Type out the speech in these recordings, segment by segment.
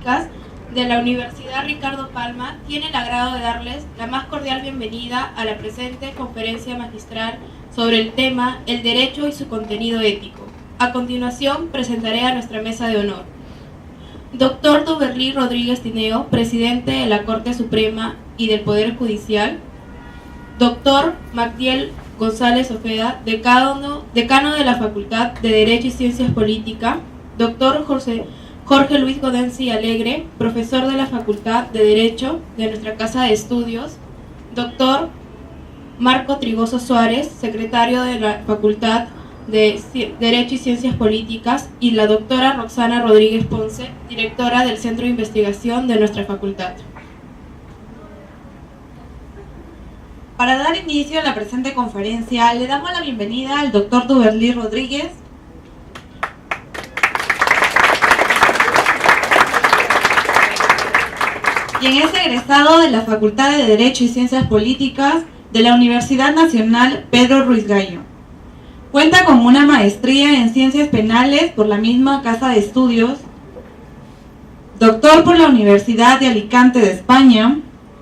Políticas de la Universidad Ricardo Palma tiene el agrado de darles la más cordial bienvenida a la presente conferencia magistral sobre el tema El derecho y su contenido ético. A continuación presentaré a nuestra mesa de honor. Doctor Duberly Rodríguez Tineo, presidente de la Corte Suprema y del Poder Judicial. Doctor Magdiel González Ojeda, decano de la Facultad de Derecho y Ciencias Políticas. Doctor Jorge Luis Godensi Alegre, profesor de la Facultad de Derecho de nuestra Casa de Estudios. Doctor Marco Trigoso Suárez, secretario de la Facultad de Derecho y Ciencias Políticas, y la doctora Roxana Rodríguez Ponce, directora del Centro de Investigación de nuestra facultad. Para dar inicio a la presente conferencia, le damos la bienvenida al doctor Duberly Rodríguez, quien es egresado de la Facultad de Derecho y Ciencias Políticas de la Universidad Nacional Pedro Ruiz Gallo. Cuenta con una maestría en Ciencias Penales por la misma Casa de Estudios, doctor por la Universidad de Alicante de España.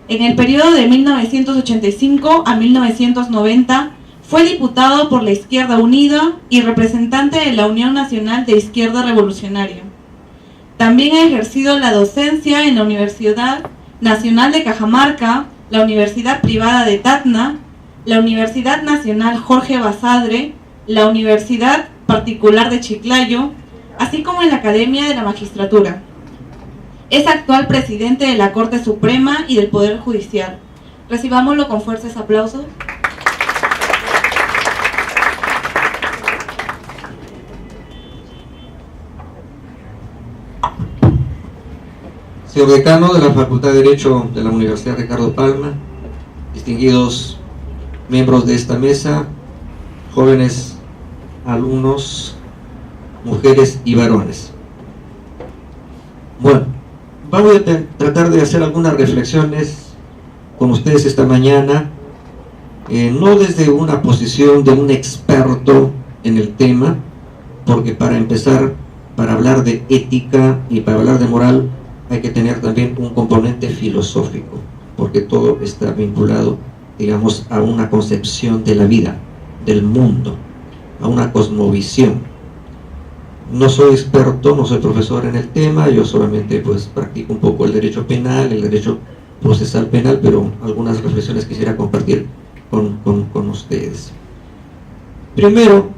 En el periodo de 1985 a 1990 fue diputado por la Izquierda Unida y representante de la Unión Nacional de Izquierda Revolucionaria. También ha ejercido la docencia en la Universidad Nacional de Cajamarca, la Universidad Privada de Tacna, la Universidad Nacional Jorge Basadre, la Universidad Particular de Chiclayo, así como en la Academia de la Magistratura. Es actual presidente de la Corte Suprema y del Poder Judicial. Recibámoslo con fuertes aplausos. Señor decano de la Facultad de Derecho de la Universidad Ricardo Palma, distinguidos miembros de esta mesa, jóvenes alumnos, mujeres y varones. Bueno, vamos a tratar de hacer algunas reflexiones con ustedes esta mañana, no desde una posición de un experto en el tema, porque para empezar, para hablar de ética y para hablar de moral, hay que tener también un componente filosófico, porque todo está vinculado, digamos, a una concepción de la vida, del mundo, a una cosmovisión. No soy experto, no soy profesor en el tema, yo solamente pues practico un poco el derecho penal, el derecho procesal penal, pero algunas reflexiones quisiera compartir con ustedes. Primero,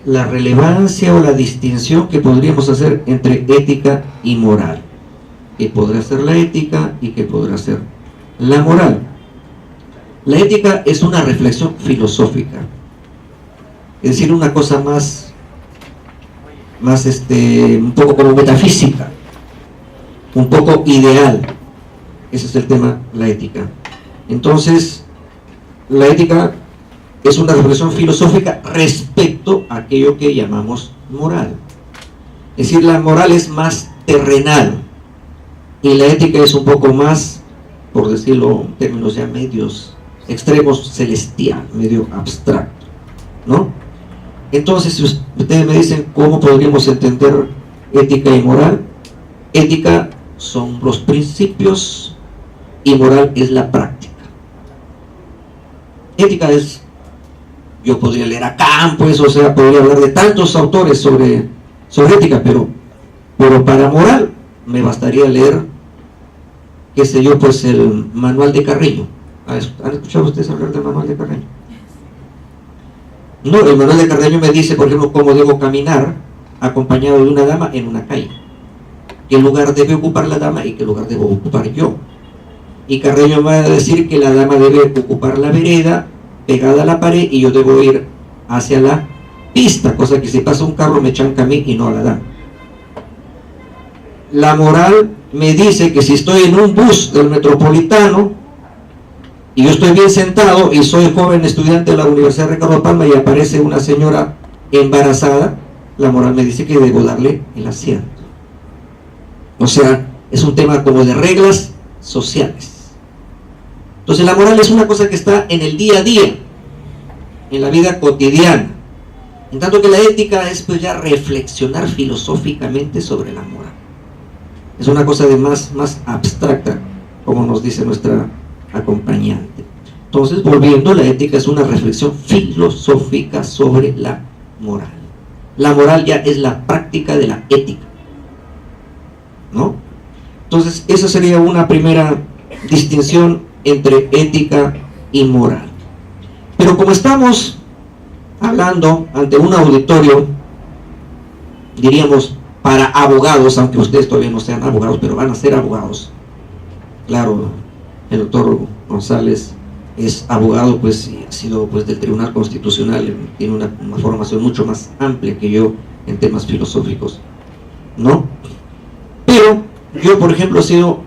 la relevancia o la distinción que podríamos hacer entre ética y moral. ¿Qué podrá ser la ética y qué podrá ser la moral? La ética es una reflexión filosófica, es decir, una cosa más un poco como metafísica, un poco ideal. Ese es el tema, la ética. Entonces, la ética es una reflexión filosófica respecto a aquello que llamamos moral. Es decir, la moral es más terrenal y la ética es un poco más, por decirlo en términos ya medios extremos, celestial, medio abstracto, ¿no? Entonces, si ustedes me dicen cómo podríamos entender ética y moral, ética son los principios y moral es la práctica. Ética es, yo podría leer a Kant, pues, o sea, podría hablar de tantos autores sobre ética, pero para moral me bastaría leer, qué sé yo, pues el manual de Carreño. ¿Han escuchado ustedes hablar del manual de Carreño? No, el manual de Carreño me dice, por ejemplo, cómo debo caminar acompañado de una dama en una calle, qué lugar debe ocupar la dama y qué lugar debo ocupar yo. Y Carreño va a decir que la dama debe ocupar la vereda pegada a la pared y yo debo ir hacia la pista, cosa que si pasa un carro me chanca a mí y no a la dama. La moral me dice que si estoy en un bus del Metropolitano y yo estoy bien sentado y soy joven estudiante de la Universidad Ricardo Palma y aparece una señora embarazada, la moral me dice que debo darle el asiento. O sea, es un tema como de reglas sociales. Entonces la moral es una cosa que está en el día a día, en la vida cotidiana, en tanto que la ética es pues ya reflexionar filosóficamente sobre la moral. Es una cosa de más abstracta, como nos dice nuestra acompañante. Entonces, volviendo, la ética es una reflexión filosófica sobre la moral. La moral ya es la práctica de la ética, ¿no? Entonces, esa sería una primera distinción entre ética y moral. Pero como estamos hablando ante un auditorio, diríamos, para abogados, aunque ustedes todavía no sean abogados, pero van a ser abogados. Claro, el doctor González es abogado, pues, y ha sido, pues, del Tribunal Constitucional, tiene una formación mucho más amplia que yo en temas filosóficos, ¿no? Pero yo, por ejemplo, he sido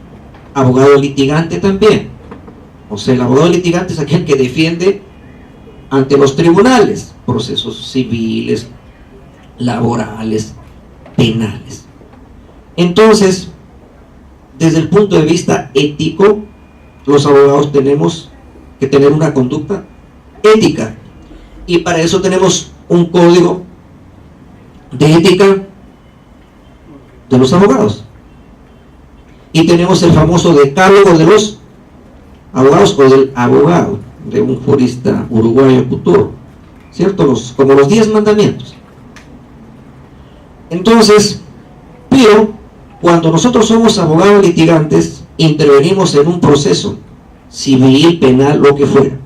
abogado litigante también. O sea, el abogado litigante es aquel que defiende ante los tribunales procesos civiles, laborales, penales. Entonces, desde el punto de vista ético, los abogados tenemos que tener una conducta ética, y para eso tenemos un código de ética de los abogados, y tenemos el famoso decálogo de los abogados, o del abogado, de un jurista uruguayo futuro, ¿cierto? Como los 10 mandamientos. Entonces, pero cuando nosotros somos abogados litigantes, intervenimos en un proceso civil, penal, lo que fuera,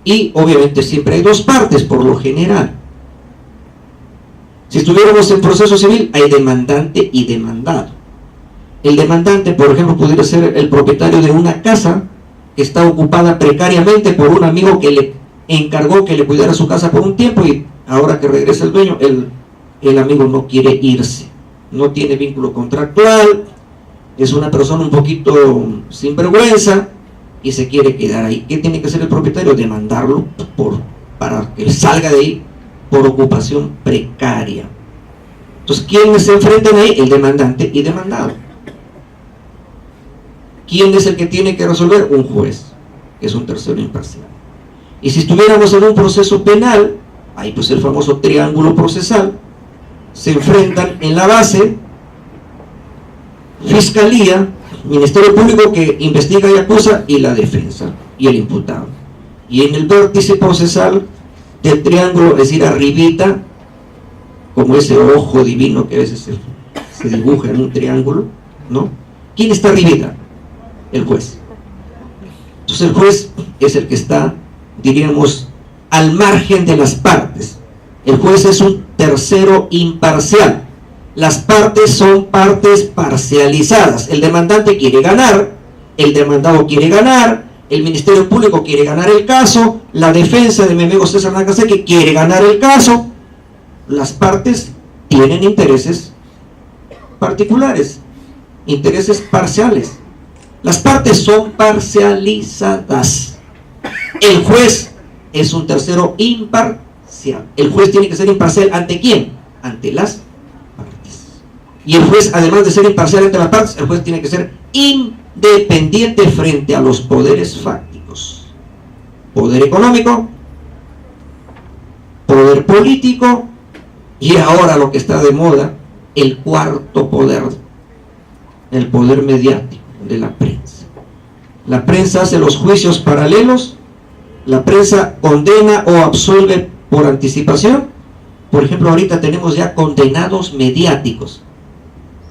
y obviamente siempre hay dos partes por lo general. Si estuviéramos en proceso civil, hay demandante y demandado. El demandante, por ejemplo, pudiera ser el propietario de una casa que está ocupada precariamente por un amigo que le encargó que le cuidara su casa por un tiempo, y ahora que regresa el dueño, el amigo no quiere irse, no tiene vínculo contractual, es una persona un poquito sinvergüenza y se quiere quedar ahí. ¿Qué tiene que hacer el propietario? Demandarlo para que salga de ahí por ocupación precaria. Entonces, ¿quiénes se enfrentan ahí? El demandante y demandado. ¿Quién es el que tiene que resolver? Un juez, que es un tercero imparcial. Y si estuviéramos en un proceso penal, ahí pues el famoso triángulo procesal, se enfrentan en la base Fiscalía, Ministerio Público que investiga y acusa, y la defensa y el imputado. Y en el vértice procesal del triángulo, es decir, arribita, como ese ojo divino que a veces se dibuja en un triángulo, ¿no? ¿Quién está arribita? El juez. Entonces el juez es el que está, diríamos, al margen de las partes. El juez es un tercero imparcial. Las partes son partes parcializadas. El demandante quiere ganar, el demandado quiere ganar, el Ministerio Público quiere ganar el caso, la defensa de mi amigo César Nakaseque quiere ganar el caso. Las partes tienen intereses particulares, intereses parciales. Las partes son parcializadas. El juez es un tercero imparcial. El juez tiene que ser imparcial, ¿ante quién? Ante las partes. Y el juez, además de ser imparcial ante las partes, el juez tiene que ser independiente frente a los poderes fácticos. Poder económico, poder político, y ahora lo que está de moda, el cuarto poder, el poder mediático de la prensa. La prensa hace los juicios paralelos, la prensa condena o absuelve por anticipación. Por ejemplo, ahorita tenemos ya condenados mediáticos,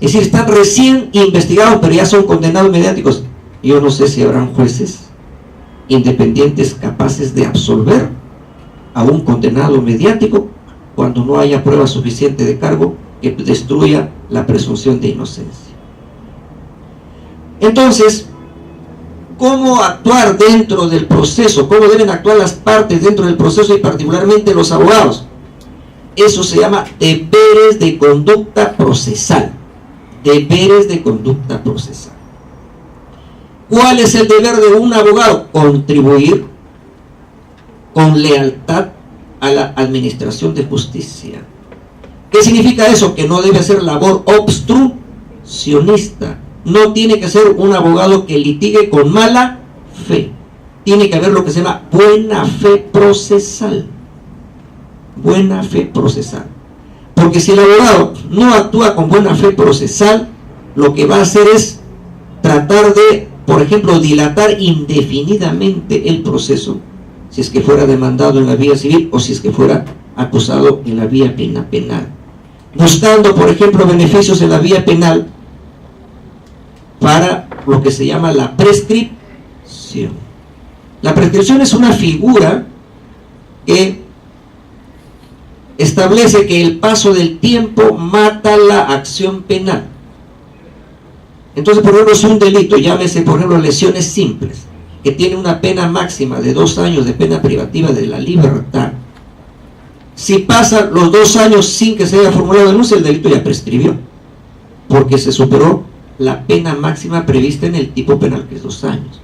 es decir, están recién investigados pero ya son condenados mediáticos. Yo no sé si habrán jueces independientes capaces de absolver a un condenado mediático cuando no haya prueba suficiente de cargo que destruya la presunción de inocencia. Entonces, ¿cómo actuar dentro del proceso? ¿Cómo deben actuar las partes dentro del proceso y particularmente los abogados? Eso se llama deberes de conducta procesal. Deberes de conducta procesal. ¿Cuál es el deber de un abogado? Contribuir con lealtad a la administración de justicia. ¿Qué significa eso? Que no debe hacer labor obstruccionista. No tiene que ser un abogado que litigue con mala fe. Tiene que haber lo que se llama buena fe procesal. Buena fe procesal. Porque si el abogado no actúa con buena fe procesal, lo que va a hacer es tratar de, por ejemplo, dilatar indefinidamente el proceso, si es que fuera demandado en la vía civil o si es que fuera acusado en la vía penal, buscando, por ejemplo, beneficios en la vía penal para lo que se llama la prescripción. La prescripción es una figura que establece que el paso del tiempo mata la acción penal. Entonces, por ejemplo, es un delito, llámese, por ejemplo, lesiones simples, que tiene una pena máxima de 2 años de pena privativa de la libertad. Si pasan los 2 años sin que se haya formulado denuncia, el delito ya prescribió, porque se superó la pena máxima prevista en el tipo penal, que es 2 años.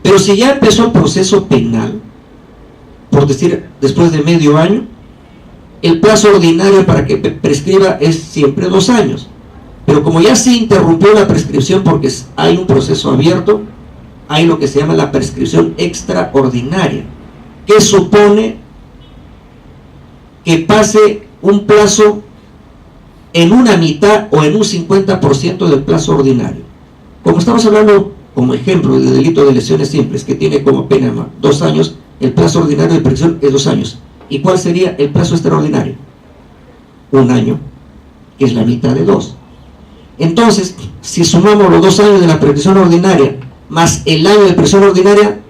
Pero si ya empezó el proceso penal, por decir, después de medio año, el plazo ordinario para que prescriba es siempre 2 años. Pero como ya se interrumpió la prescripción porque hay un proceso abierto, hay lo que se llama la prescripción extraordinaria, que supone que pase un plazo en una mitad o en un 50% del plazo ordinario. Como estamos hablando, como ejemplo, de delito de lesiones simples, que tiene como pena 2 años, el plazo ordinario de prescripción es 2 años. ¿Y cuál sería el plazo extraordinario? 1 año, que es la mitad de 2. Entonces, si sumamos los 2 años de la prescripción ordinaria más el año de prescripción ordinaria,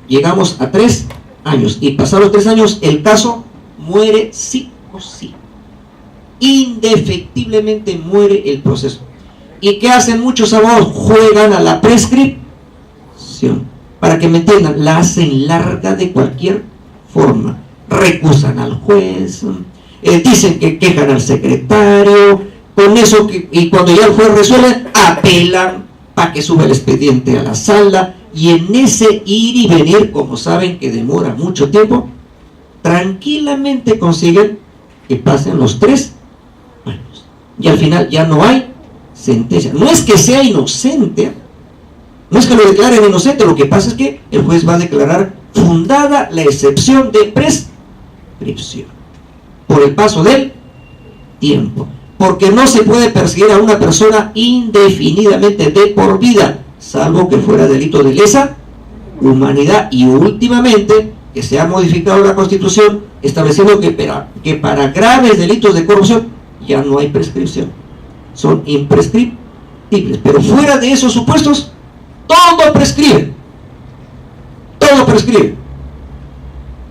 llegamos a 3 años. Y pasados los 3 años, el caso muere sí o sí. Indefectiblemente muere el proceso. ¿Y qué hacen muchos abogados? Juegan a la prescripción. Para que me entiendan, la hacen larga de cualquier forma. Recusan al juez, dicen que quejan al secretario, con eso y cuando ya el juez resuelve, apelan para que suba el expediente a la sala, y en ese ir y venir, como saben que demora mucho tiempo, tranquilamente consiguen que pasen los 3 años. Y al final ya no hay sentencia. No es que sea inocente, no es que lo declaren inocente, lo que pasa es que el juez va a declarar fundada la excepción de prescripción por el paso del tiempo, porque no se puede perseguir a una persona indefinidamente de por vida, salvo que fuera delito de lesa humanidad. Y últimamente que se ha modificado la Constitución estableciendo que para graves delitos de corrupción ya no hay prescripción, son imprescriptibles. Pero fuera de esos supuestos, todo prescribe, todo prescribe,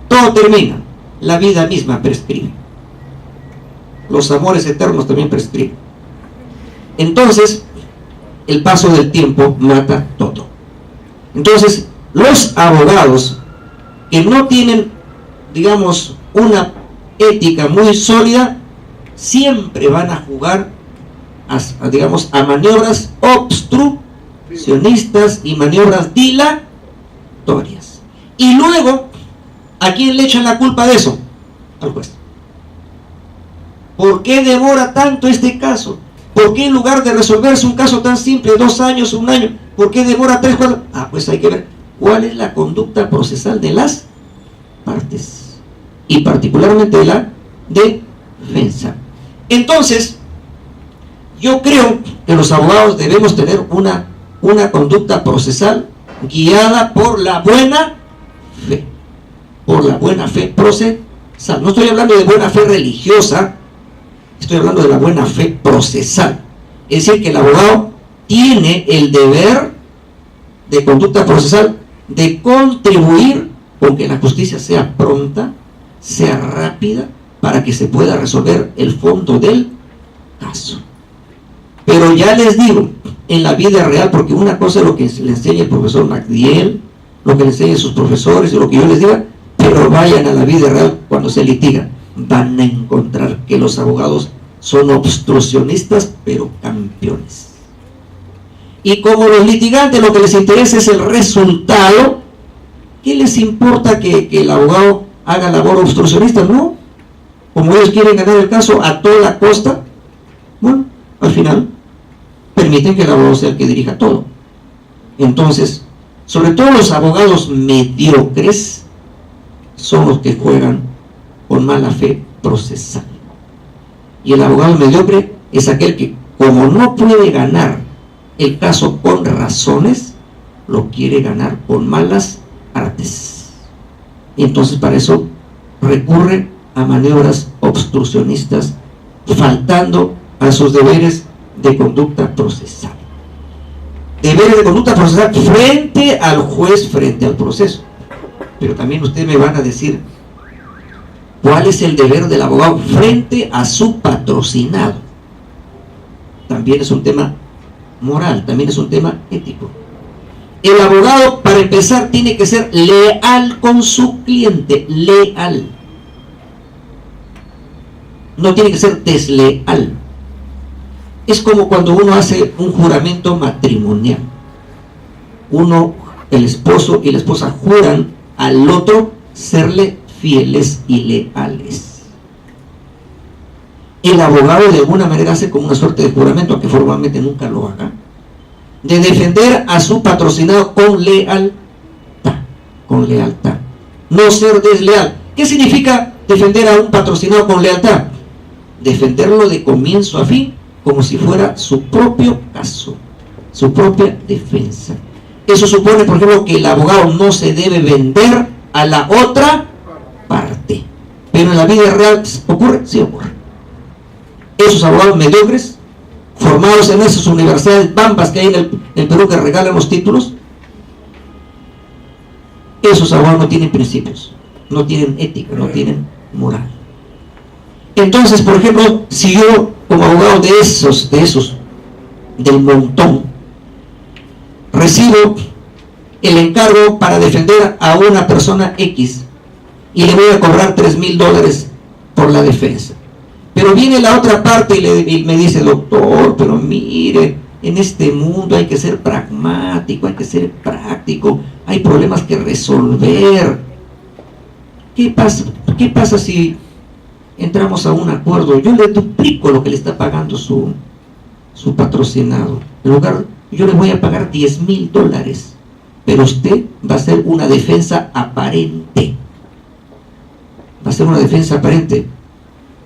todo termina, la vida misma prescribe, los amores eternos también prescriben. Entonces, el paso del tiempo mata todo. Entonces, los abogados que no tienen, digamos, una ética muy sólida, siempre van a jugar a maniobras obstruccionistas y maniobras dilatorias. Y luego, ¿a quién le echan la culpa de eso? Al juez. ¿Por qué demora tanto este caso? ¿Por qué en lugar de resolverse un caso tan simple, 2 años, 1 año, por qué demora 3, 4? Pues hay que ver cuál es la conducta procesal de las partes, y particularmente de la defensa. Entonces, yo creo que los abogados debemos tener una conducta procesal guiada por la buena fe, procesal. No estoy hablando de buena fe religiosa, estoy hablando de la buena fe procesal. Es decir, que el abogado tiene el deber de conducta procesal de contribuir con que la justicia sea pronta, sea rápida, para que se pueda resolver el fondo del caso. Pero ya les digo, en la vida real, porque una cosa es lo que le enseña el profesor MacDiel, lo que le enseñan sus profesores y lo que yo les diga, pero vayan a la vida real cuando se litiga, van a encontrar que los abogados son obstruccionistas, pero campeones. Y como los litigantes lo que les interesa es el resultado, ¿qué les importa que el abogado haga labor obstruccionista? No. Como ellos quieren ganar el caso a toda costa, bueno, al final permiten que el abogado sea el que dirija todo. Entonces, sobre todo los abogados mediocres son los que juegan con mala fe procesal. Y el abogado mediocre es aquel que, como no puede ganar el caso con razones, lo quiere ganar con malas artes. Y entonces para eso recurre a maniobras obstruccionistas, faltando a sus deberes de conducta procesal. Deberes de conducta procesal frente al juez, frente al proceso. Pero también ustedes me van a decir, ¿cuál es el deber del abogado frente a su patrocinado? También es un tema moral, también es un tema ético. El abogado, para empezar, tiene que ser leal con su cliente, leal. No tiene que ser desleal. Es como cuando uno hace un juramento matrimonial. El esposo y la esposa juran al otro serle fieles y leales. El abogado de alguna manera hace como una suerte de juramento, aunque formalmente nunca lo haga, de defender a su patrocinado con lealtad. Con lealtad. No ser desleal. ¿Qué significa defender a un patrocinado con lealtad? Defenderlo de comienzo a fin, como si fuera su propio caso, su propia defensa. Eso supone, por ejemplo, que el abogado no se debe vender a la otra parte. Pero en la vida real ocurre, sí ocurre. Esos abogados mediocres, formados en esas universidades bambas que hay en el Perú que regalan los títulos, esos abogados no tienen principios, no tienen ética, no tienen moral. Entonces, por ejemplo, si yo como abogado de esos, del montón, recibo el encargo para defender a una persona X y le voy a cobrar $3,000 por la defensa, pero viene la otra parte y me dice, doctor, pero mire, en este mundo hay que ser pragmático, hay que ser práctico, hay problemas que resolver. ¿Qué pasa si entramos a un acuerdo? Yo le duplico lo que le está pagando su patrocinado. En lugar, yo le voy a pagar $10,000, pero usted va a hacer una defensa aparente. Va a ser una defensa aparente.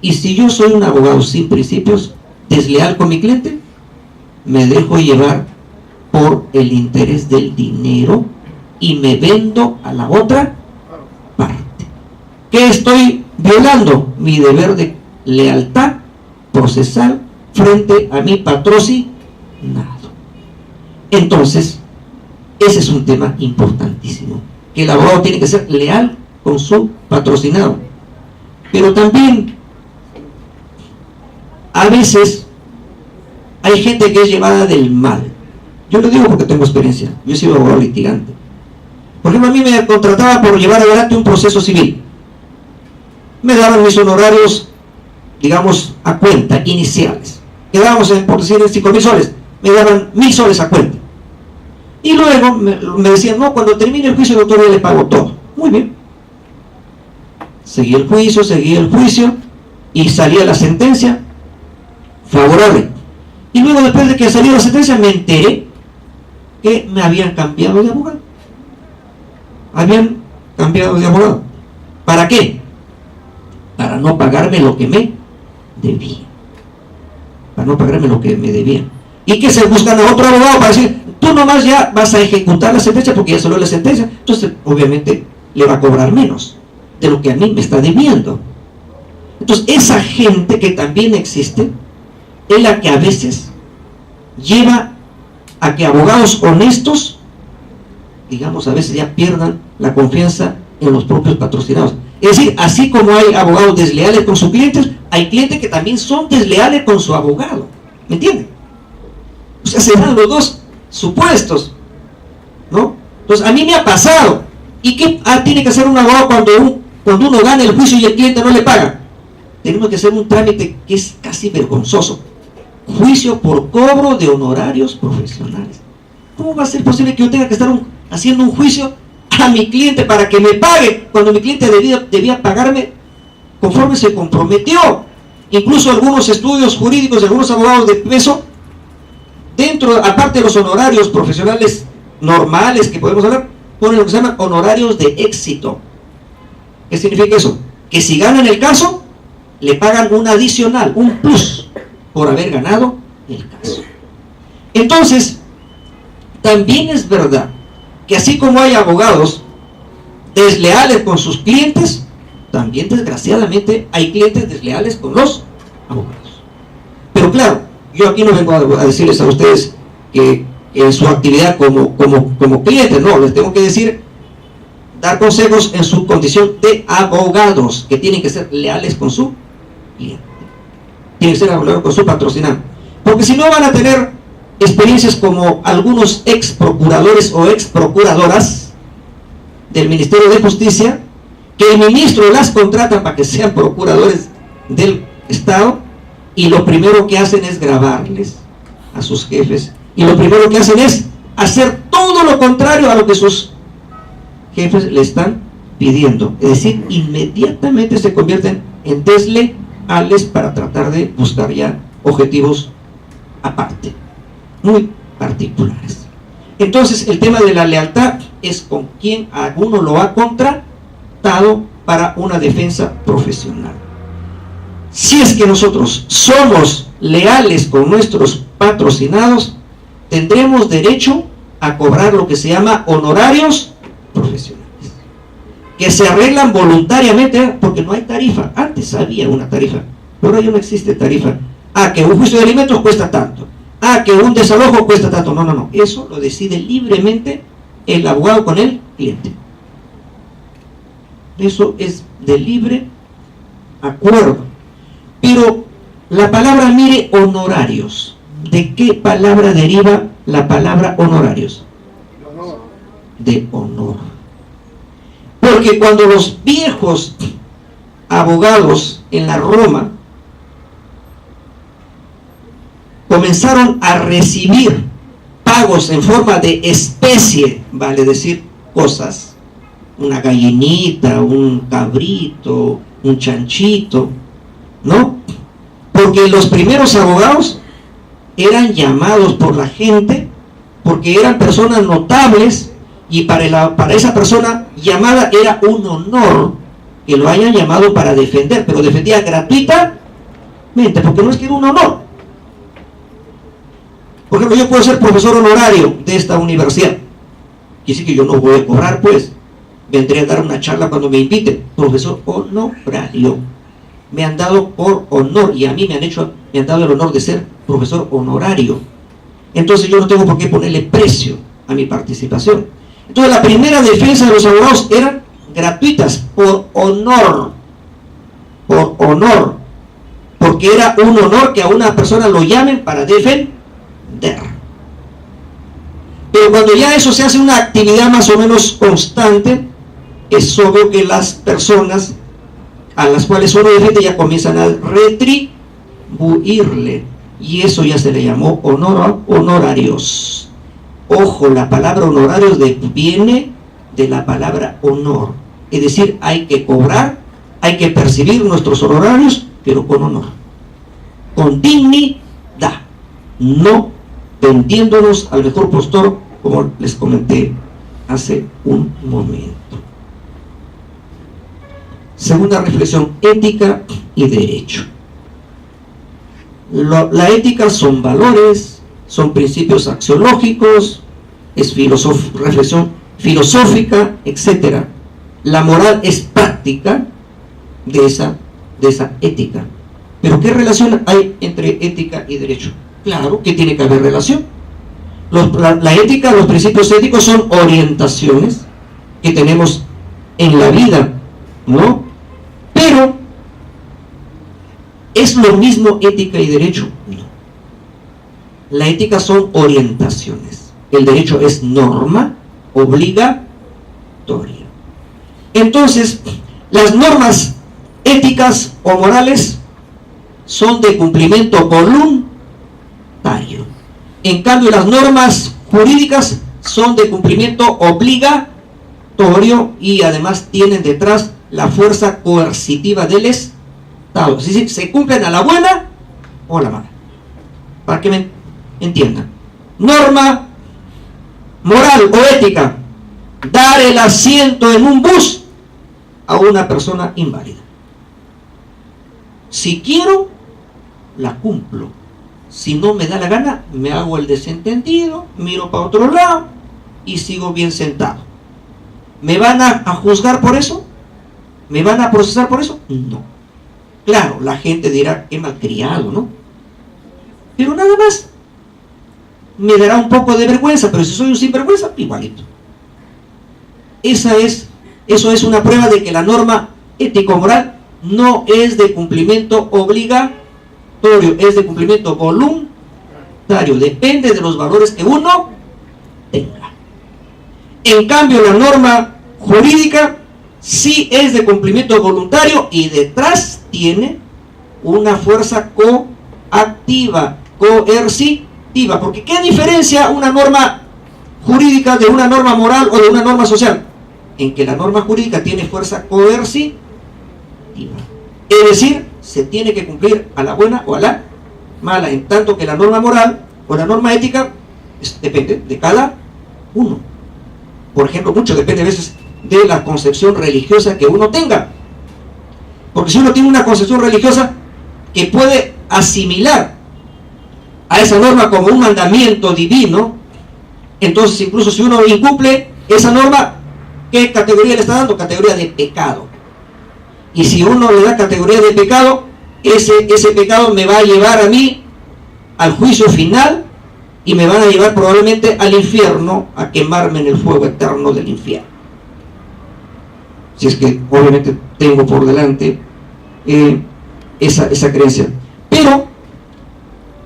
Y si yo soy un abogado sin principios, desleal con mi cliente, me dejo llevar por el interés del dinero y me vendo a la otra parte. ¿Qué estoy violando? Mi deber de lealtad procesal frente a mi patrocinado. Entonces, ese es un tema importantísimo, que el abogado tiene que ser leal con su patrocinado. Pero también, a veces, hay gente que es llevada del mal. Yo lo digo porque tengo experiencia. Yo he sido abogado litigante. Por ejemplo, a mí me contrataba por llevar adelante un proceso civil. Me daban mis honorarios, digamos, a cuenta, iniciales. Quedábamos por decir, en 5,000 soles. Me daban 1,000 soles a cuenta. Y luego me decían, no, cuando termine el juicio, doctor, ya le pago todo. Muy bien. Seguí el juicio, y salía la sentencia favorable. Y luego, después de que salió la sentencia, me enteré que me habían cambiado de abogado. Habían cambiado de abogado. ¿Para qué? Para no pagarme lo que me debía. Para no pagarme lo que me debían. Y que se buscan a otro abogado para decir, tú nomás ya vas a ejecutar la sentencia porque ya salió la sentencia. Entonces, obviamente, le va a cobrar menos de lo que a mí me está debiendo. Entonces, esa gente que también existe es la que a veces lleva a que abogados honestos, digamos, a veces ya pierdan la confianza en los propios patrocinados. Es decir, así como hay abogados desleales con sus clientes, hay clientes que también son desleales con su abogado. ¿Me entienden? O sea, se dan los dos supuestos, ¿no? Entonces, a mí me ha pasado. ¿Y qué tiene que hacer un abogado cuando uno gana el juicio y el cliente no le paga? Tenemos que hacer un trámite que es casi vergonzoso. Juicio por cobro de honorarios profesionales. ¿Cómo va a ser posible que yo tenga que estar haciendo un juicio a mi cliente para que me pague cuando mi cliente debía pagarme conforme se comprometió? Incluso algunos estudios jurídicos de algunos abogados de peso, aparte de los honorarios profesionales normales que podemos hablar, ponen lo que se llaman honorarios de éxito. ¿Qué significa eso? Que si ganan el caso, le pagan un adicional, un plus, por haber ganado el caso. Entonces, también es verdad que así como hay abogados desleales con sus clientes, también desgraciadamente hay clientes desleales con los abogados. Pero claro, yo aquí no vengo a decirles a ustedes que en su actividad como clientes, no, les tengo que decir, dar consejos en su condición de abogados, que tienen que ser leales con su cliente, tienen que ser leales con su patrocinante, porque si no van a tener experiencias como algunos ex procuradores o ex procuradoras del Ministerio de Justicia, que el ministro las contrata para que sean procuradores del Estado, y lo primero que hacen es grabarles a sus jefes, y lo primero que hacen es hacer todo lo contrario a lo que sus jefes le están pidiendo. Es decir, inmediatamente se convierten en desleales para tratar de buscar ya objetivos aparte, muy particulares. Entonces, el tema de la lealtad es con quien alguno lo ha contratado para una defensa profesional. Si es que nosotros somos leales con nuestros patrocinados, tendremos derecho a cobrar lo que se llama honorarios profesionales, que se arreglan voluntariamente porque no hay tarifa. Antes había una tarifa, pero ahora ya no existe tarifa. Que un juicio de alimentos cuesta tanto, que un desalojo cuesta tanto. No, eso lo decide libremente el abogado con el cliente. Eso es de libre acuerdo. Pero la palabra, mire, honorarios, ¿de qué palabra deriva la palabra honorarios? De honor. Porque cuando los viejos abogados en la Roma comenzaron a recibir pagos en forma de especie, vale decir cosas, una gallinita, un cabrito, un chanchito, ¿no? Porque los primeros abogados eran llamados por la gente porque eran personas notables, y para esa persona llamada era un honor que lo hayan llamado para defender, pero defendía gratuitamente, porque no es que era un honor. Por ejemplo, yo puedo ser profesor honorario de esta universidad, y decir que yo no voy a cobrar, pues vendré a dar una charla cuando me inviten. Profesor honorario, me han dado por honor, y a mí me han dado el honor de ser profesor honorario. Entonces yo no tengo por qué ponerle precio a mi participación. Entonces la primera defensa de los abogados eran gratuitas, por honor, porque era un honor que a una persona lo llamen para defender. Pero cuando ya eso se hace una actividad más o menos constante, es obvio que las personas a las cuales uno defiende ya comienzan a retribuirle, y eso ya se le llamó honorarios. Ojo, la palabra honorarios viene de la palabra honor, es decir, hay que cobrar, hay que percibir nuestros honorarios, pero con honor, con dignidad, no vendiéndonos al mejor postor, como les comenté hace un momento. Segunda reflexión, ética y derecho. La ética son valores, son principios axiológicos, es reflexión filosófica, etc. La moral es práctica de esa ética. Pero ¿qué relación hay entre ética y derecho? Claro que tiene que haber relación. La ética, los principios éticos son orientaciones que tenemos en la vida, ¿no? Pero ¿es lo mismo ética y derecho? No. La ética son orientaciones. El derecho es norma obligatoria. Entonces, las normas éticas o morales son de cumplimiento voluntario. En cambio, las normas jurídicas son de cumplimiento obligatorio, y además tienen detrás la fuerza coercitiva del Estado. Es decir, se cumplen a la buena o a la mala. Para que me entiendan. Norma moral o ética: dar el asiento en un bus a una persona inválida. Si quiero, la cumplo. Si no me da la gana, me hago el desentendido, miro para otro lado y sigo bien sentado. ¿Me van a juzgar por eso? ¿Me van a procesar por eso? No. Claro, la gente dirá, qué malcriado, ¿no? Pero nada más. Me dará un poco de vergüenza, pero si soy un sinvergüenza, igualito. Eso es una prueba de que la norma ético-moral no es de cumplimiento obligatorio, es de cumplimiento voluntario. Depende de los valores que uno tenga. En cambio, la norma jurídica sí es de cumplimiento voluntario y detrás tiene una fuerza coactiva, coercitiva. Porque ¿qué diferencia una norma jurídica de una norma moral o de una norma social? En que la norma jurídica tiene fuerza coercitiva. Es decir, se tiene que cumplir a la buena o a la mala, en tanto que la norma moral o la norma ética depende de cada uno. Por ejemplo, mucho depende a veces de la concepción religiosa que uno tenga. Porque si uno tiene una concepción religiosa que puede asimilar a esa norma como un mandamiento divino, entonces incluso si uno incumple esa norma, ¿qué categoría le está dando? Categoría de pecado. Y si uno le da categoría de pecado, ese pecado me va a llevar a mí al juicio final y me van a llevar probablemente al infierno, a quemarme en el fuego eterno del infierno. Si es que obviamente tengo por delante esa creencia. Pero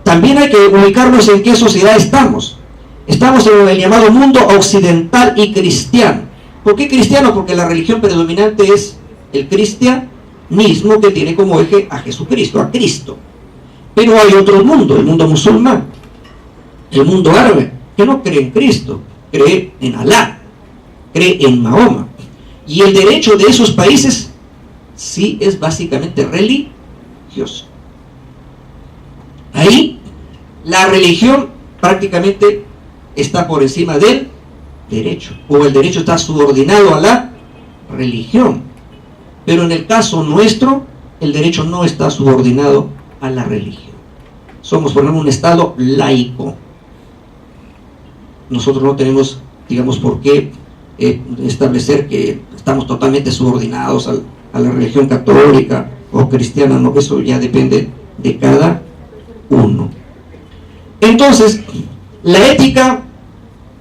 también hay que ubicarnos en qué sociedad estamos. Estamos en el llamado mundo occidental y cristiano. ¿Por qué cristiano? Porque la religión predominante es el cristianismo, que tiene como eje a Jesucristo, a Cristo. Pero hay otro mundo, el mundo musulmán, el mundo árabe, que no cree en Cristo, cree en Alá, cree en Mahoma. Y el derecho de esos países sí es básicamente religioso. Ahí la religión prácticamente está por encima del derecho, o el derecho está subordinado a la religión. Pero en el caso nuestro, el derecho no está subordinado a la religión. Somos, por ejemplo, un Estado laico. Nosotros no tenemos, digamos, por qué establecer que estamos totalmente subordinados a la religión católica o cristiana, no, eso ya depende de cada uno. Entonces, la ética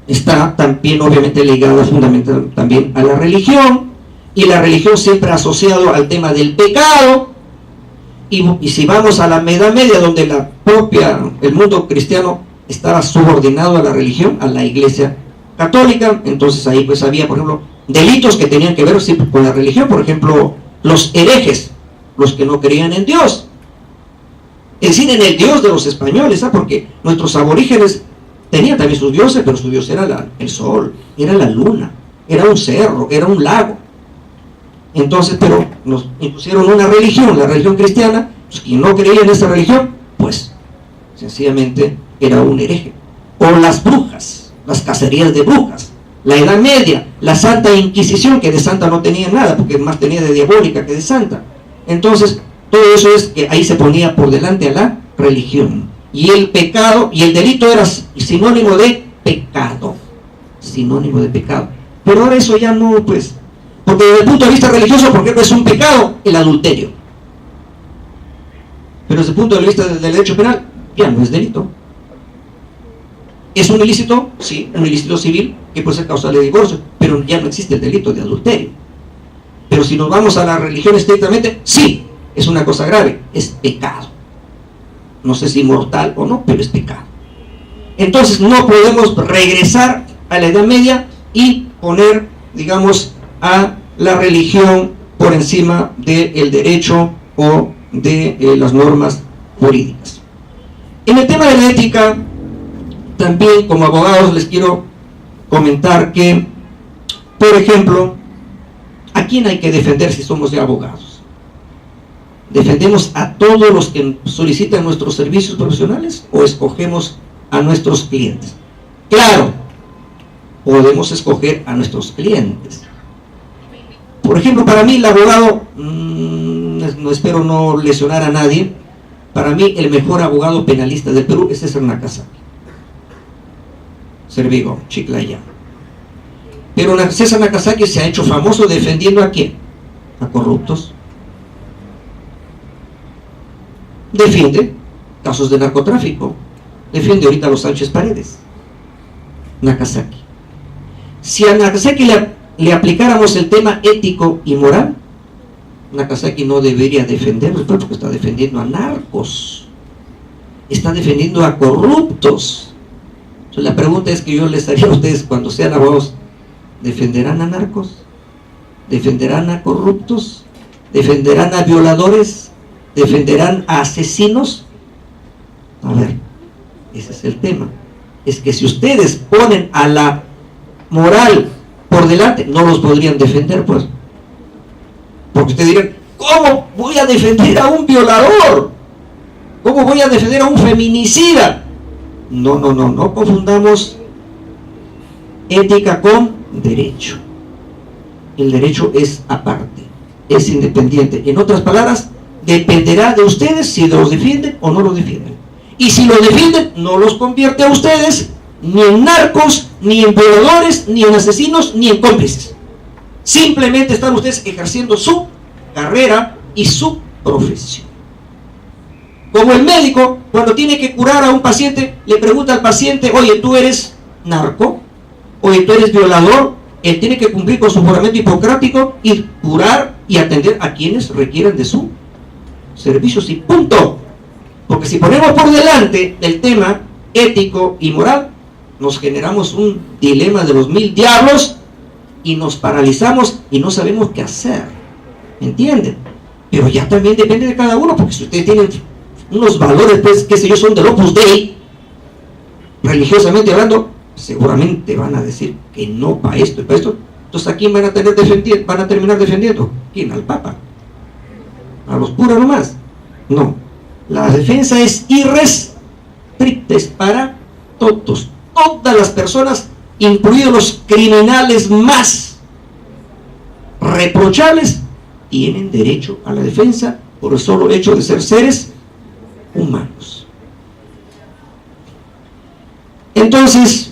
está también obviamente ligada fundamentalmente también a la religión, y la religión siempre asociado al tema del pecado. Y si vamos a la Edad Media, donde el mundo cristiano estaba subordinado a la religión, a la Iglesia católica, entonces ahí pues había, por ejemplo, delitos que tenían que ver siempre con la religión. Por ejemplo, los herejes, los que no creían en Dios, es decir, en el Dios de los españoles, porque nuestros aborígenes tenían también sus dioses, pero su dios era el sol, era la luna, era un cerro, era un lago. Entonces, pero nos impusieron una religión, la religión cristiana, pues quien no creía en esa religión, pues sencillamente era un hereje. O las brujas, las cacerías de brujas, la Edad Media, la Santa Inquisición, que de santa no tenía nada, porque más tenía de diabólica que de santa. Entonces, todo eso es que ahí se ponía por delante a la religión. Y el pecado y el delito era sinónimo de pecado. Sinónimo de pecado. Pero ahora eso ya no, pues, porque desde el punto de vista religioso, por ejemplo, es un pecado el adulterio. Pero desde el punto de vista del derecho penal, ya no es delito. ¿Es un ilícito? Sí, un ilícito civil que puede ser causal de divorcio, pero ya no existe el delito de adulterio. Pero si nos vamos a la religión estrictamente, sí, es una cosa grave, es pecado. No sé si mortal o no, pero es pecado. Entonces no podemos regresar a la Edad Media y poner, digamos, a la religión por encima del derecho o de las normas jurídicas. En el tema de la ética, también como abogados les quiero comentar que, por ejemplo, ¿a quién hay que defender si somos ya abogados? ¿Defendemos a todos los que solicitan nuestros servicios profesionales o escogemos a nuestros clientes? Claro, podemos escoger a nuestros clientes. Por ejemplo, para mí el abogado, no espero no lesionar a nadie, Para mí, el mejor abogado penalista del Perú es César Nakazaki. Servigo, Chiclayo. Pero César Nakazaki se ha hecho famoso defendiendo ¿a quién? A corruptos. Defiende casos de narcotráfico. Defiende ahorita a los Sánchez Paredes. Nakazaki. Si a Nakazaki le aplicáramos el tema ético y moral, Nakazaki no debería defenderlos, porque está defendiendo a narcos, está defendiendo a corruptos. Entonces, la pregunta es que yo les haría a ustedes cuando sean abogados: ¿defenderán a narcos? ¿Defenderán a corruptos? ¿Defenderán a violadores? ¿Defenderán a asesinos? A ver, ese es el tema. Es que si ustedes ponen a la moral por delante, no los podrían defender, pues. Porque ustedes dirán: ¿cómo voy a defender a un violador? ¿Cómo voy a defender a un feminicida? No confundamos ética con derecho. El derecho es aparte, es independiente. En otras palabras, dependerá de ustedes si los defienden o no los defienden. Y si los defienden, no los convierte a ustedes ni en narcos, ni en violadores, ni en asesinos, ni en cómplices. Simplemente están ustedes ejerciendo su carrera y su profesión. Como el médico, cuando tiene que curar a un paciente, le pregunta al paciente: oye, ¿tú eres narco? Oye, ¿tú eres violador? Él tiene que cumplir con su juramento hipocrático y curar y atender a quienes requieran de su servicios, y punto. Porque si ponemos por delante el tema ético y moral, nos generamos un dilema de los 1000 diablos y nos paralizamos y no sabemos qué hacer. ¿Me entienden? Pero ya también depende de cada uno, porque si ustedes tienen unos valores, pues, qué sé yo, son del Opus Dei, religiosamente hablando, seguramente van a decir que no para esto y para esto. Entonces, ¿a quién van a terminar defendiendo? ¿Quién? ¿Al Papa? ¿A los puros nomás? No. La defensa es irrestricta, es para todos. Todas las personas, incluidos los criminales más reprochables, tienen derecho a la defensa por el solo hecho de ser seres humanos. Entonces,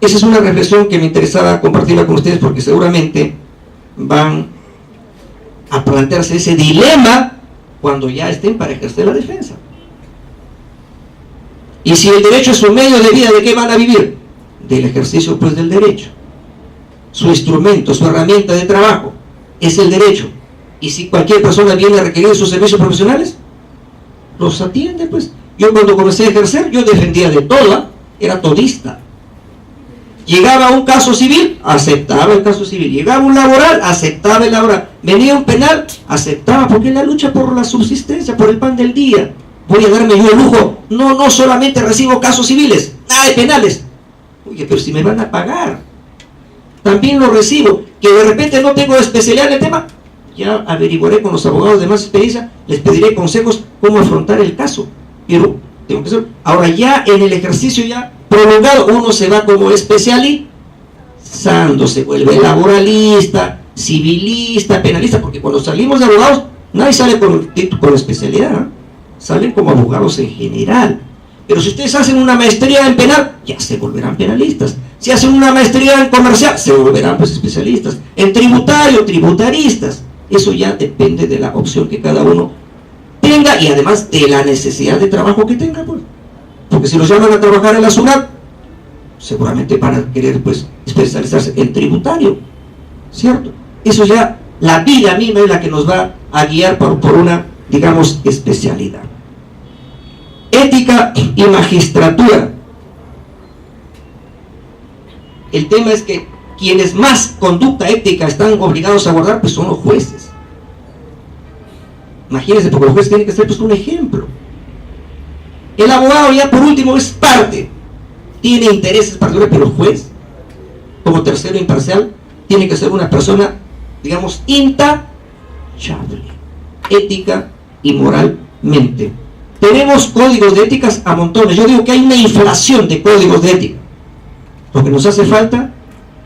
esa es una reflexión que me interesaba compartirla con ustedes, porque seguramente van a plantearse ese dilema cuando ya estén para ejercer la defensa. Y si el derecho es su medio de vida, ¿de qué van a vivir? Del ejercicio, pues, del derecho. Su instrumento, su herramienta de trabajo es el derecho. Y si cualquier persona viene a requerir sus servicios profesionales, los atiende, pues. Yo cuando comencé a ejercer, yo defendía de toda, era todista. Llegaba un caso civil, aceptaba el caso civil. Llegaba un laboral, aceptaba el laboral. Venía un penal, aceptaba, porque es la lucha por la subsistencia, por el pan del día. Voy a darme yo el lujo. No solamente recibo casos civiles, nada de penales. Oye, pero si me van a pagar, también lo recibo. Que de repente no tengo especialidad en el tema, ya averiguaré con los abogados de más experiencia, les pediré consejos cómo afrontar el caso. Pero tengo que hacer. Ahora ya en el ejercicio ya prolongado, uno se va como especializando, se vuelve laboralista, civilista, penalista, porque cuando salimos de abogados, nadie sale con especialidad, ¿eh? Salen como abogados en general. Pero si ustedes hacen una maestría en penal, ya se volverán penalistas. Si hacen una maestría en comercial, se volverán, pues, especialistas. En tributario, tributaristas. Eso ya depende de la opción que cada uno tenga y además de la necesidad de trabajo que tenga, pues. Porque si los llaman a trabajar en la SUNAT, seguramente van a querer, pues, especializarse en tributario, ¿cierto? Eso ya, la vida misma es la que nos va a guiar por una, digamos, especialidad. Ética y magistratura. El tema es que quienes más conducta ética están obligados a guardar, pues, son los jueces. Imagínense, porque los jueces tienen que ser, pues, un ejemplo. El abogado, ya por último, es parte, tiene intereses particulares, pero el juez, como tercero imparcial, tiene que ser una persona, digamos, intachable, ética y moralmente. Tenemos códigos de éticas a montones. Yo digo que hay una inflación de códigos de ética. Lo que nos hace falta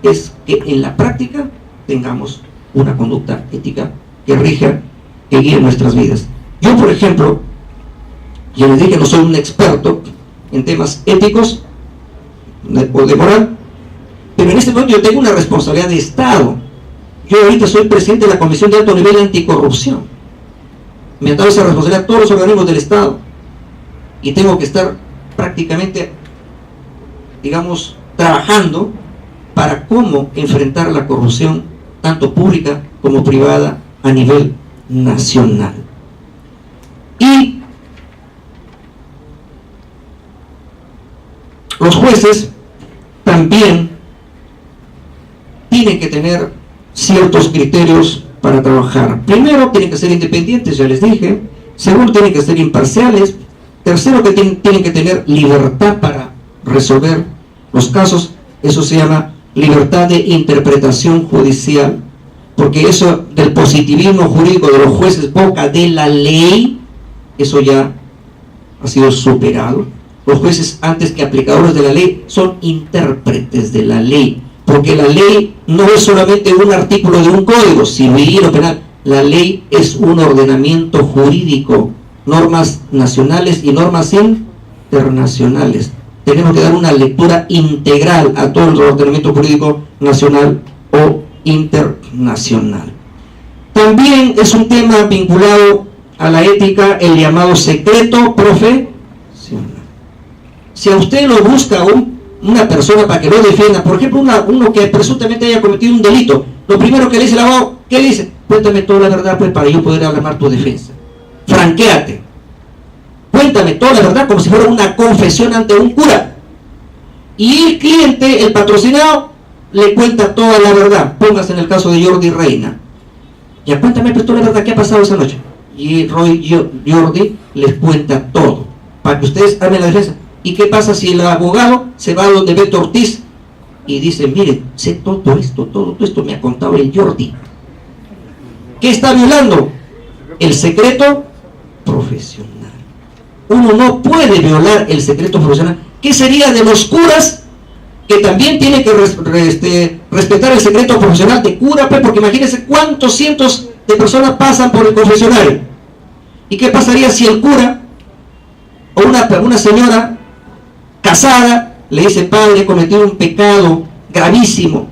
es que en la práctica tengamos una conducta ética que rija, que guíe nuestras vidas. Yo, por ejemplo, yo les dije que no soy un experto en temas éticos o de moral, pero en este momento yo tengo una responsabilidad de Estado. Yo ahorita soy presidente de la Comisión de Alto Nivel de Anticorrupción. Me ha dado esa responsabilidad a todos los organismos del Estado y tengo que estar prácticamente, digamos, trabajando para cómo enfrentar la corrupción, tanto pública como privada, a nivel nacional. Y los jueces también tienen que tener ciertos criterios para trabajar. Primero, tienen que ser independientes, ya les dije. Segundo, tienen que ser imparciales. Tercero, que tienen que tener libertad para resolver los casos. Eso se llama libertad de interpretación judicial, porque eso del positivismo jurídico de los jueces, boca de la ley, eso ya ha sido superado. Los jueces, antes que aplicadores de la ley, son intérpretes de la ley, porque la ley no es solamente un artículo de un código civil o penal. La ley es un ordenamiento jurídico, normas nacionales y normas internacionales. Tenemos que dar una lectura integral a todo el ordenamiento jurídico nacional o internacional. También es un tema vinculado a la ética, el llamado secreto profesional. Si a usted lo busca una persona para que lo defienda, por ejemplo, uno que presuntamente haya cometido un delito, lo primero que le dice el abogado, ¿qué le dice? Cuéntame toda la verdad, pues, para yo poder armar tu defensa. Franquéate. Cuéntame toda la verdad, como si fuera una confesión ante un cura. Y el cliente, el patrocinado, le cuenta toda la verdad. Póngase en el caso de Jordi Reina. Ya, cuéntame pues toda la verdad, ¿qué ha pasado esa noche? Y Jordi les cuenta todo, para que ustedes armen la defensa. ¿Y qué pasa si el abogado se va a donde Beto Ortiz y dice, miren, sé todo esto me ha contado el Jordi? ¿Qué está violando? El secreto profesional. Uno no puede violar el secreto profesional. ¿Qué sería de los curas que también tienen que respetar el secreto profesional de cura? Porque imagínense cuántos cientos de personas pasan por el confesionario. ¿Y qué pasaría si el cura o una señora casada le dice, padre, he cometido un pecado gravísimo,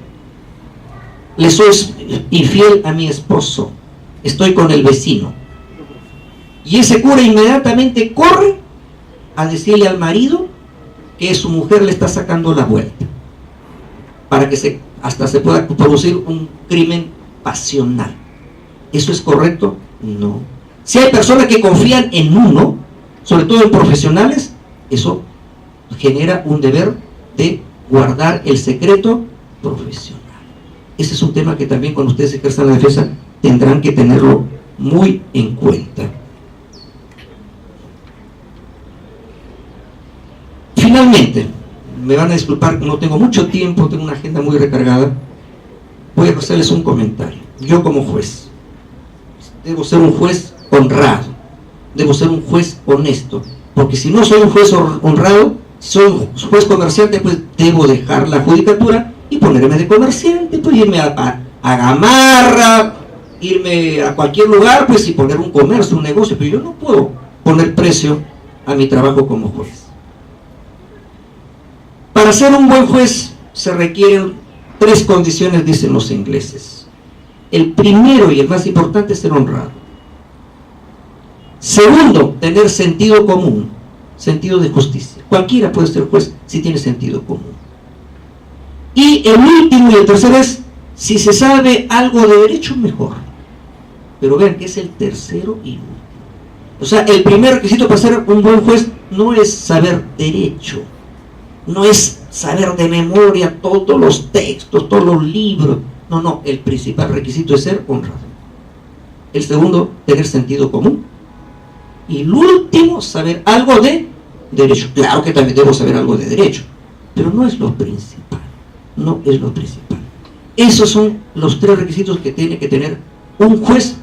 le soy infiel a mi esposo, estoy con el vecino? Y ese cura inmediatamente corre a decirle al marido que su mujer le está sacando la vuelta, para que hasta se pueda producir un crimen pasional. ¿Eso es correcto? No. Si hay personas que confían en uno, sobre todo en profesionales, eso genera un deber de guardar el secreto profesional. Ese es un tema que también cuando ustedes ejerzan la defensa tendrán que tenerlo muy en cuenta. Finalmente, me van a disculpar, no tengo mucho tiempo, tengo una agenda muy recargada, voy a hacerles un comentario. Yo como juez, debo ser un juez honrado, debo ser un juez honesto, porque si no soy un juez honrado, si soy un juez comerciante, pues debo dejar la judicatura y ponerme de comerciante, pues irme a Gamarra, irme a cualquier lugar, pues y poner un comercio, un negocio, pero yo no puedo poner precio a mi trabajo como juez. Para ser un buen juez se requieren 3 condiciones, dicen los ingleses. El primero y el más importante es ser honrado. Segundo, tener sentido común, sentido de justicia. Cualquiera puede ser juez si tiene sentido común. Y el último y el tercero es, si se sabe algo de derecho, mejor. Pero vean que es el tercero y último. O sea, el primer requisito para ser un buen juez no es saber derecho, no es saber de memoria todos los textos, todos los libros. No, el principal requisito es ser honrado. El segundo, tener sentido común. Y el último, saber algo de derecho. Claro que también debo saber algo de derecho, pero no es lo principal. No es lo principal. Esos son los 3 requisitos que tiene que tener un juez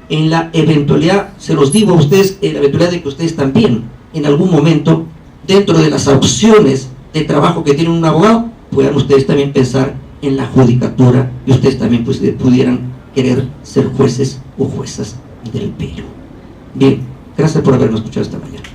en la eventualidad, se los digo a ustedes, en la eventualidad de que ustedes también, en algún momento, dentro de las opciones de trabajo que tiene un abogado, puedan ustedes también pensar en la judicatura y ustedes también pues, pudieran querer ser jueces o juezas del Perú. Bien, gracias por habernos escuchado esta mañana.